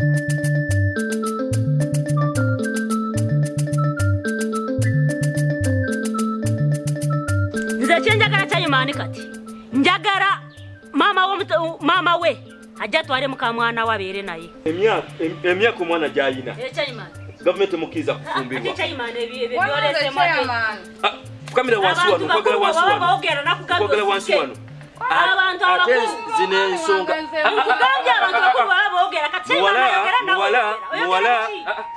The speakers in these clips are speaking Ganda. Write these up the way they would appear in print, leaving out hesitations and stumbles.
Nze chenjagala chayimani kati. Njagala mama we ajja twale muka mwana wabere naye. Emyaka omwana gyayina. Chayimani. Gavumenti mukiza kufumbirwa. Ati chayimani byolese mate. Kamera wansi wano, kwagala wansi wano. Kwagala wansi wano. Abantu abakulu zine ensonga. Kugambya abantu bakulu boogera kati muwala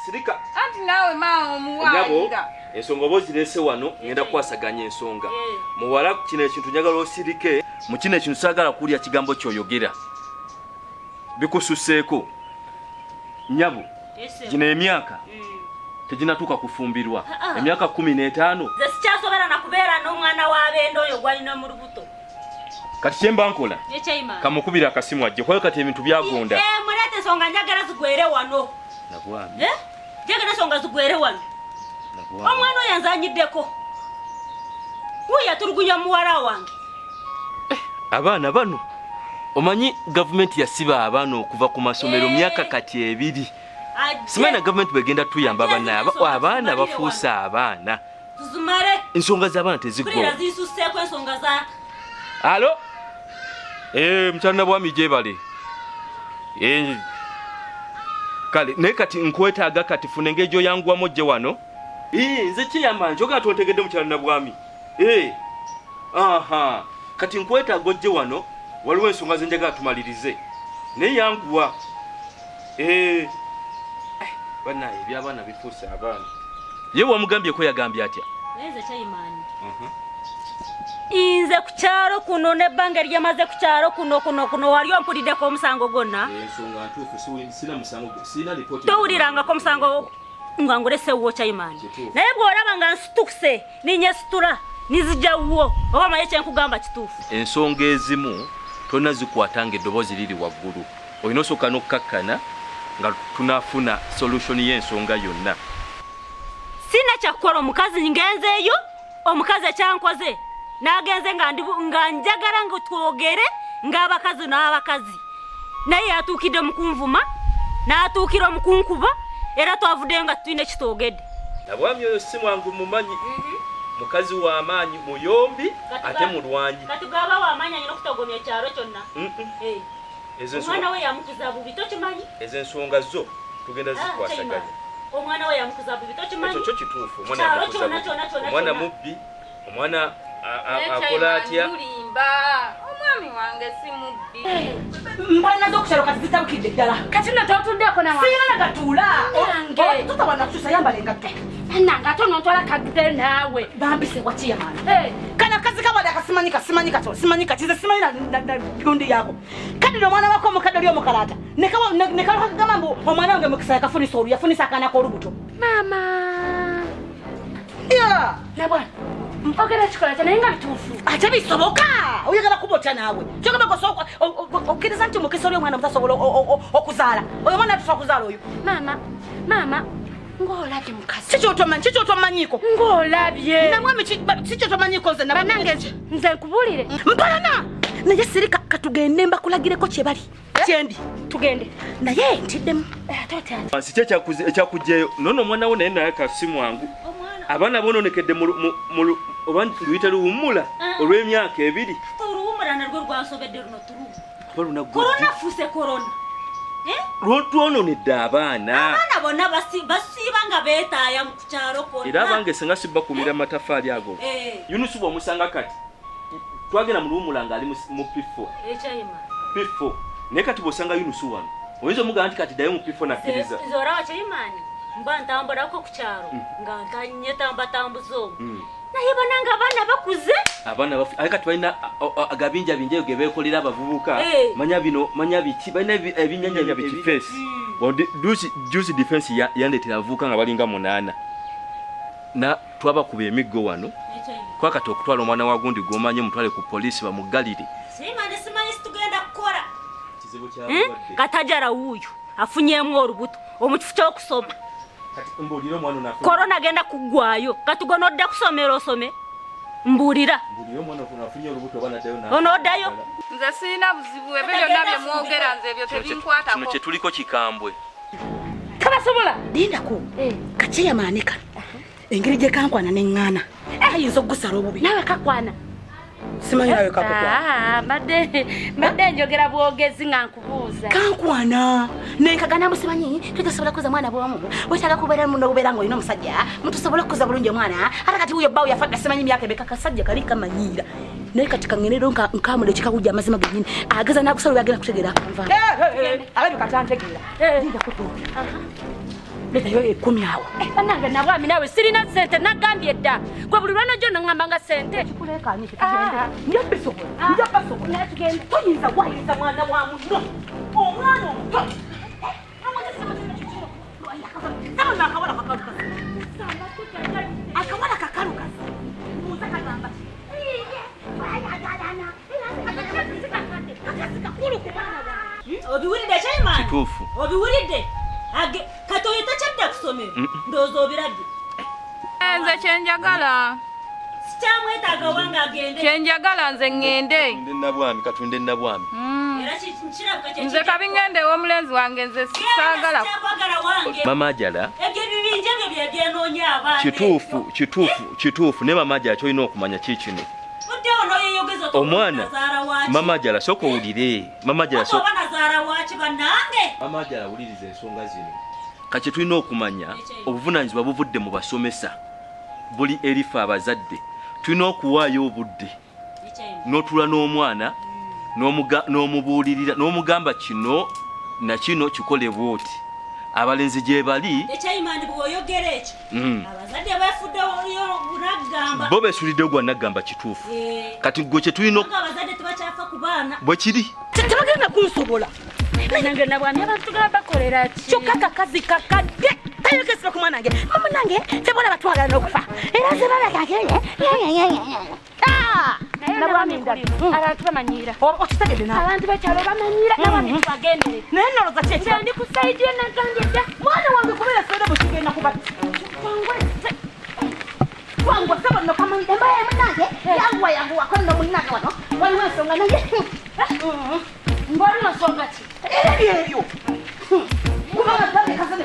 sirika. Anti nawe mama muwalira. Ensonga bozirese wano ngenda kwasaganya ensonga. Muwala kino ekintu njagala osirike, mu kino ekintu sagala kulya kigambo kyoyogera. Bikususeeko. Nyabo. Gino emyaka teginatuuka kufumbirwa. Emyaka 15. Nze sikyasobera na kubeera n'omwana w'abendo oyo gwalina mu lubuto. Kati kyemba nkola. Chayimani. Kamukubira akasimu ajje kwayo kati ebintu byagonda. Mulete songa njagala zigwere wano. Nagwami. Njagala songa zigwere wano. Nagwami. Omwana yanzanyiddeko. Uya turugunya muwala wange. Abaana bano. Omanyi government yasiba abaana okuva ku masomero myaka kati 2. Simana government begenda tuyamba abaana bafuusa abaana. Tuzumare. Ensonga z'abaana tezigwa. Kulira zisuseeko ensonga za. Alo? Mchana bwami jebale. Kale, naye kati nkwetaaga kati funa engeri oyanguwa mojje wano. Nze kiyamba njoga tontegedde mchana bwami. Aha. Kati nkwetaaga ojje wano, waliwo ensonga ze njagala tumalirize. Naye yanguwa. Bana eby'abaana bifuuse abaana. Ye wamugambye ko yagambye atya? Nze Chayimani. Inze ku kyalo kuno nebbanga lyamaze ku kyalo kuno wali ompuliddeko omusango gonna. Ensonga ntuufu sina musango sina report. Towuliranga ko musango nga ngulesewo Chayimani. Naye bw'olaba nga nsitukuse ninyesitula nizijjawo oba maye kyenkugamba kituufu. Ensonga ezimu tonna zikwatanga eddoboozi liri waggulu. Olina osooka n'okkakkana nga tunafuna solution y'ensonga yonna. Sina kyakukola omukazi ngenzeeyo omukazi ekyankoze nagenze nga njagala nga twogere ng'abakazi n'abakazi. Naye yatuukidde mu kunvuma n'atuukira mu kunkuba era twavudde nga tulina kitwogedde. Nabwami oyo si mwangu mumanyi. Mukazi w'amaanyi muyombi ate mulwanyi. Kati gaba w'amaanyi alina okutogomya ekyalo kyonna. Omwana we yamukuza bubi tokimanyi? Ezo ensonga zo tugenda zikwasaganya. Omwana we yamukuza bubi tokimanyi? Ekyo kituufu. Omwana yamukuza bubi. Omwana mubbi. Omwana akola atya? Omwami wange si mubbi. Mbona zokushalo kati zitabukidde ddala. Kati natotundeko na wange. Siyana gatula. Orange. Tutabana kususa yambale ngatto. Nanga tono ntola kadde nawe. Bambise wachiya mana. Kana kazi kabale akasimanyika to. Simanyika chize simanyina na gundi yako. Kadi no mwana wako mukadde lyo mukalata. Nekalo kagamba mbu omwana wange mukisa yakafuni soru yafunisa akana ko lubuto. Mama. Yeah. Na bwana. Ogera chikolata naye nga bituufu. Ate bisoboka. Oyagala kubota nawe. Kyogamba ko okiriza nti mukisori omwana mutasobola okuzaala. Oyo mwana tusokuzaala oyo. Mama. Ngolabye mukazi. Chicho tomanyiko. Ngolabye. Namwami chicho tomanyiko nze banange nze nkubulire. Mpalana. Naye sirika katugende mbakulagireko kyebali. Kyendi tugende. Naye ntiddemu. Tata. Sike ekyakujjeyo. Nono mwana wo naye naye kasimu wangu. Abaana bononekedde mu luyita luwummula olw'emyaka 2. Oluwummula nalwo rwasobedde luno tulu. Korona fuse korona. Lwotwononedde abaana. Abaana bonna basiiba nga beetaaya mu kukyalo konna. Era abange senga sibba kumira amatafaali ago. Yunusu bw'omusanga kati. Twagenda mu luwummula ng'ali mu P4. P4. Naye kati bw'osanga Yunusu wano. Oyinza omugamba nti kati ddayo mu P4 nakkiriza. Nze olaba Chayimani. Mba ntambulako ku kyalo nga ntanye tambuza omwo. Naye bananga abaana bakuze. Abaana kati balina agabinja binja ge beekolera abavubuka. Manya biki balina ebinyanya bikifeesi. Juice defense yandeetera abavubuka nga balinga 8. Na twabakuba emiggo wano. Kwakati okutwala omwana wa gundi gw'omanye mutwale ku poliisi bamugalire. Simanyi situgenda kukola. Katajara wuuyo afunyemu olubuto omukifu ky'okusoma. Mbulira omwana nafu. Korona genda kuggwayo. Kati gono odda kusomera osome. Mbulira. Mbulira omwana nafunye olubuto bana dayo na. Ono oddayo. Nze sina buzibu ebyo byonna bye mwogera nze ebyo tebinkwatako. Kino kye tuliko kikambwe. Tabasobola. Lindako. Chairman ka. Engeri gye kankwana n'engana. Ayinza okugusala obubi. Nawe kakwana. Simanyi nawe kakukwana. Mbadde njogera bwogezi nga nkubuuza. Kankwana. Nenkagana musimanyi tusobola kuza mwana bwomu. Wetaaga kubeera muno obeera ng'olina omusajja. Mutusobola kuza bulungi omwana. Ate kati wuyo bbawo yafa simanyi emyaka emeka kasajja kali kamanyiira. Naye kati kangenero nkamule kikawujja amazima gennyini. Ageza n'akusala byagenda kutegeera akanva. Alabi katantegeera. Lindako tu. Leta yo 10 awo. Nange nabwami nawe sirina sente nagambye dda. Gwe buli lwana jjo ngamba nga sente. Kulekanye kitugende. Nja bisobola. Nja basobola. Natugende. Toyinza wayinza mwana wa muno. Omwana omuto. Akawala kakaluka. Muza kagamba. Obiwulidde Chairman? Kituufu. Obiwulidde? Katoyeta kyadda kusomera. Ndowooza obirabye. Nze kyenjagala. Sikyamwetaaga wange agende. Kyenjagala nze ŋŋende. Katunde nnabwami. Era kirabika kye. Nze kabi ŋŋende ew'omulenzi wange nze saagala. Sikyagala wange. Mama Ajala. Ebyo bibinja bye byenoonya abaana. Kituufu ne Mama Ajala kyolina okumanya kikino. Omwana Mama Ajala soko owulire. Mama Ajala soko. Mama Ajala wuliriza ensonga zino. Kati tulina okumanya obuvunaanyizibwa buvudde mu basomesa. Buli erifa abazadde. Tulina okuwaayo obudde. N'otula n'omwana n'omubuulirira n'omugamba kino na kino kikole bwoti. Abalenzi gye bali ekyayimandi bw'oyogera ekyo abazadde bafudde bunagamba bo beesulidde gwa nagamba kituufu kati gwe kye tulina abazadde tebakyafa ku baana bwe kiri tebagenda kunsobola nange nabwami abantu gaba bakolera ki kyokka kakazi kakadde tayogesa ku mwana wange mama nange tebona batwagala n'okufa era ze balagageye nabwami ndali abantu bamanyiira okitegedde nawe abantu bakyalo bamanyiira nabwami tubagendere naye noloza kyeki ndi ku sayidi enagambye dda mwana wange kubeera sede bwekigenda kuba wangwa saba nno kamanyi embaye munange yanguwa kono munange wano waliwo ensonga naye ng'olina nsonga ki era byebyo kubanga tabekazane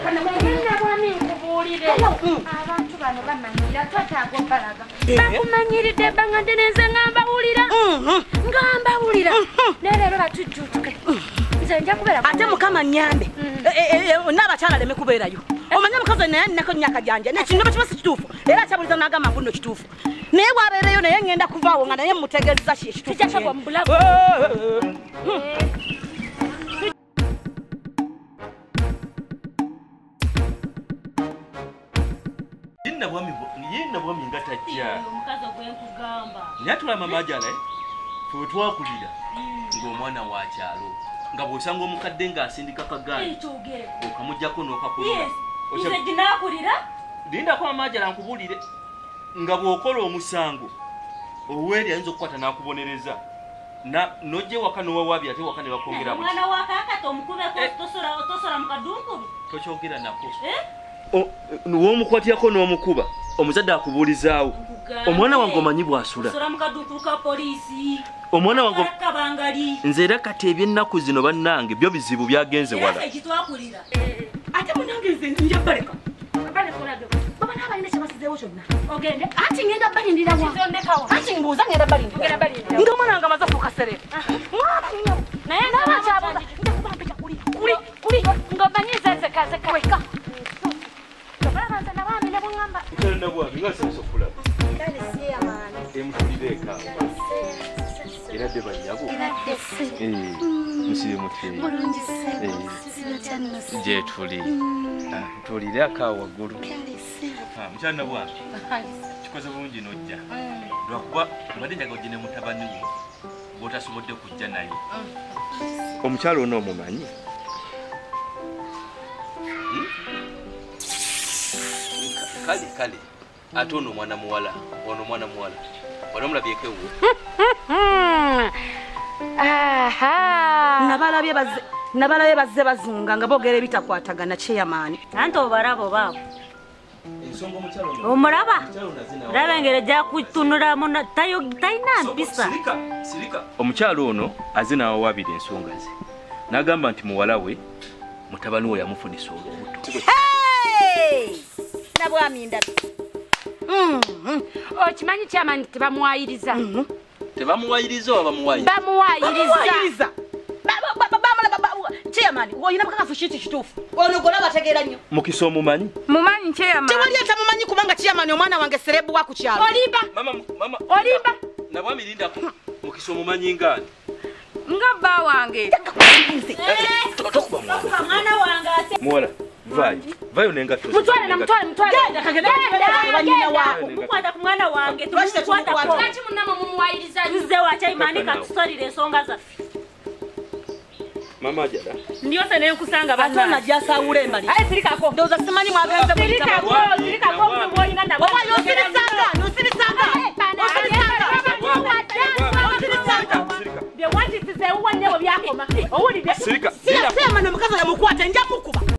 nabwami nkubuulire abantu bano bamanyiira twetaaga obbalaga bakumanyiridde ebbanga nte nenze nga mbawulira naye leero batujjuutuke nze nja kubeera ate mukama nnyambe n'abakyala aleme kubeerayo omanye mukazi naye aninako emyaka gyanje nekino bakiba si kituufu era akyabuliza n'agamba mbu nno kituufu naye bwabeereyo naye ngenda kuvaawo nga naye mutegeeza ki ekituufu kijakagwa mu bulago yenna bwami nga tajja omukazi ogwenkugamba naye atula Mama Ajala fwe twakulira ng'omwana wa kyalo nga bw'osanga omukadde ng'asindika kagaali okamugyako n'okakulira nze ginaakulira lindako Mama Ajala nkubuulire nga bw'okola omusango oweeri ayinza okukwata n'akubonereza n'ojja ewaka n'owawaabye ate ewaka ne bakwongera omwana wa kaakati omukubeko tosola mu kadunkulu tokyogera nako w'omukwatirako n'omukuba omuzadde akubuulizaawo omwana wange omanyi bw'asula omwana wange nze era kati eby'ennaku zino bannange byo bizibu byagenze wala ate munange nze nja baleka baba n'abalina kye basizeewo kyonna ogende anti ngenda balindirawa anti mbuuza ngenda balindira ng'omwana wange amaze fuuka serere naye nabakyabuza nja kubampeka kuli ng'omanyi zezekazeka weka era dde banyabo musire muteyi gye tuli tuwulire akaawa waggulu mukyana bwange kikoze bulungi n'ojja lwakuba mbadde njaga ojje ne mutabani wo bw'otasobodde kujja naye omukyalo ono omumanyi kale ate ono omwana muwala onomulabyeko ewo nabalabye bazze bazunga nga boogera ebitakwatagana kyeyamaani anti obalaba baabo omulaba laba engeri gyakutunulamu talina mpisa omukyalo ono aze n'awawaabira ensonga ze n'agamba nti muwala we mutabani we yamufundisa olubuto. Nabwami ndabi. Okimanyi kyamani tebamuwayiriza. Tebamuwayiriza oba bamuwayiriza? Bamuwayiriza. Chairman, woyina bakafu shiti kitufu. Ono gola bategeera nnyo. Mukisa omumanyi? Mumanyi chairman. Tewali atamumanyi kubanga chairman omwana wange serebu wa ku kyalo. Olimba. Mama. Olimba. Nabwami linda mukisa omumanyi ngani? Nga bba wange. Tokuba mwana wange ate. Muwala, vayo nengato. Mutwale. Genda kagenda banyina wako. Mukwata ku mwana wange tumukwata ko. Lwaki munamo mumuwayiriza? Nze wacha imani katusolire ensonga zaffe. Mama jada. Ndiyo se ne nkusanga bana. Atona jasa urembali. Ai sirikako. Ndoza simanyi mwagenze mu Sirikako mwoyina na. Oba yosirisanga. Bye wandi tize uwanyewo byakoma. Owulide. Sirika. Sema no mukazi yamukwata nja mukuba.